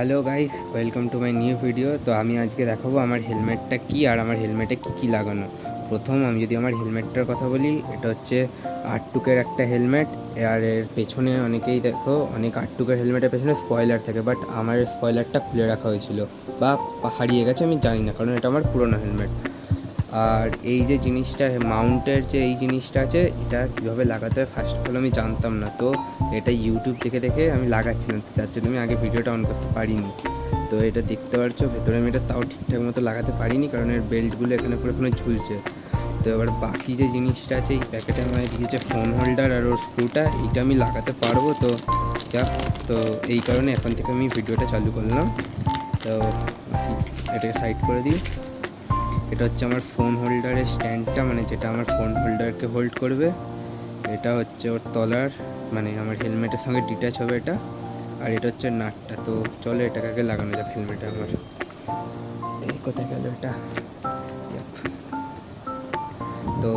Hello guys, welcome to my new video. তো আমি আজকে দেখাবো আমার হেলমেটটা কী আর আমার হেলমেটে কী লাগানো। প্রথম আমি যদি আমার হেলমেটটার কথা বলি, এটা হচ্ছে আরটুকের একটা হেলমেট। আর এর পেছনে অনেকেই দেখো, অনেক আরটুকের হেলমেটের পেছনে স্পয়লার থাকে, বাট আমার স্পয়লারটা খুলে রাখা হয়েছিল বা হারিয়ে গেছে, আমি জানি না, কারণ এটা আমার পুরোনো হেলমেট। আর এই যে জিনিসটা মাউন্টের যে এই জিনিসটা আছে, এটা কীভাবে লাগাতে হয় ফার্স্ট অফ অল আমি জানতাম না। তো এটা ইউটিউব দেখে দেখে আমি লাগাচ্ছিলাম, তো যার জন্য আমি আগে ভিডিওটা অন করতে পারিনি। তো এটা দেখতে পাচ্ছ ভেতরে আমি এটা তাও ঠিকঠাক মতো লাগাতে পারিনি, কারণ এর বেল্টগুলো এখানে পুরো ঝুলছে। তো এবার বাকি যে জিনিসটা আছে, এই প্যাকেটে আমার দিয়েছে ফোন হোল্ডার আর ওর স্ক্রুটা, এইটা আমি লাগাতে পারবো। তো তো এই কারণে এখন থেকে আমি ভিডিওটা চালু করলাম। তো এটাকে সাইড করে দিই। এটা হচ্ছে আমার ফোন হোল্ডারের স্ট্যান্ডটা, মানে যেটা আমার ফোন হোল্ডারকে হোল্ড করবে। এটা হচ্ছে ওর তলার, মানে আমার হেলমেটের সঙ্গে ডিট্যাচ হবে এটা। আর এটা হচ্ছে নাটটা। তো চলো এটাকে আগে লাগানো যাক হেলমেটে আমার। এই কোথায় গেল এটা? তো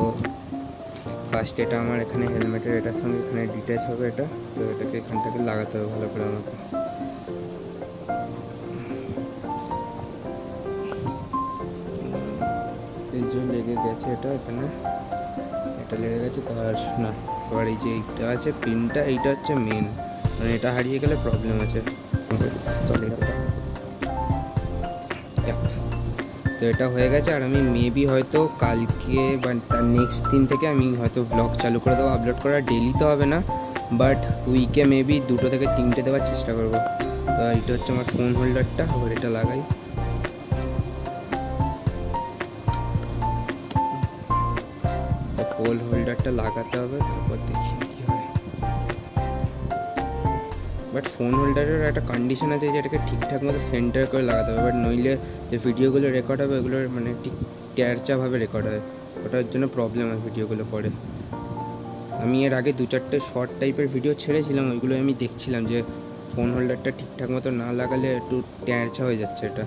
ফার্স্ট এটা আমার এখানে হেলমেটের এটার সঙ্গে এখানে ডিট্যাচ হবে এটা। তো এটাকে এখান থেকে লাগাতে হবে ভালো করে আমাকে। এই যে লেগে গেছে এটা, এখানে এটা লেগে গেছে। তার না, এবার এই যে এইটা আছে পিনটা, এইটা হচ্ছে মেন, মানে এটা হারিয়ে গেলে প্রবলেম আছে। তো এটা হয়ে গেছে। আর আমি মেবি হয়তো কালকে বা তার নেক্সট দিন থেকে আমি হয়তো ভ্লগ চালু করে দেবো আপলোড করা। ডেলি তো হবে না, বাট উইকে মেবি 2 থেকে 3টে দেওয়ার চেষ্টা করবো। তো এটা হচ্ছে আমার ফোন হোল্ডারটা, আবার এটা লাগাই। তো ফোন হোল্ডারটা লাগাতে হবে, তারপর দেখি কী হয়। বাট ফোন হোল্ডারের একটা কন্ডিশন আছে যে এটাকে ঠিকঠাক মতো সেন্টার করে লাগাতে হবে, বাট নইলে যে ভিডিওগুলো রেকর্ড হবে ওগুলোর মানে ঠিক ট্যারচাভাবে রেকর্ড হয়, ওটার জন্য প্রবলেম হয় ভিডিওগুলো পরে। আমি এর আগে 2-4টে শর্ট টাইপের ভিডিও ছেড়েছিলাম, ওইগুলো আমি দেখছিলাম যে ফোন হোল্ডারটা ঠিকঠাক মতো না লাগালে একটু ট্যারচা হয়ে যাচ্ছে এটা।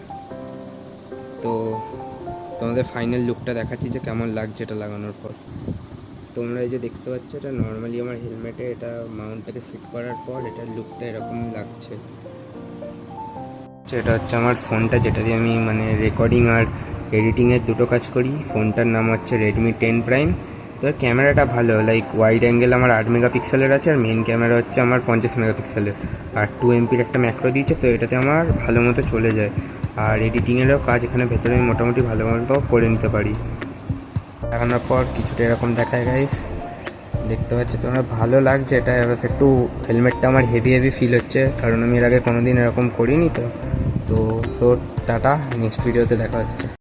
তো তোমাদের ফাইনাল লুকটা দেখাচ্ছি যে কেমন লাগছে এটা লাগানোর পর। তোমরা এই যে দেখতে পাচ্ছ, এটা নর্মালি আমার হেলমেটে এটা মাউন্টটাকে ফিট করার পর এটার লুকটা এরকম লাগছে। এটা হচ্ছে আমার ফোনটা, যেটা দিয়ে আমি মানে রেকর্ডিং আর এডিটিংয়ের দুটো কাজ করি। ফোনটার নাম হচ্ছে রেডমি 10 প্রাইম। তো ক্যামেরাটা ভালো, লাইক ওয়াইড অ্যাঙ্গেল আমার 8 মেগাপিক্সেলের আছে, আর মেন ক্যামেরা হচ্ছে আমার 50 মেগাপিক্সেলের, আর 2 এমপির একটা ম্যাক্রো দিয়েছে। তো এটাতে আমার ভালো মতো চলে যায়, আর এডিটিংয়েরও কাজ এখানে ভেতরে আমি মোটামুটি ভালো মতো করে নিতে পারি। লাগানোর পর কিছুটা এরকম দেখায় গাইস, দেখতে পাচ্ছি তোমরা, ভালো লাগছে এটা। এবার একটু হেলমেটটা আমার হেভি হেভি ফিল হচ্ছে, কারণ আমি এর আগে কোনো দিন এরকম করিনি। তো তো টাটা, নেক্সট ভিডিওতে দেখা হচ্ছে।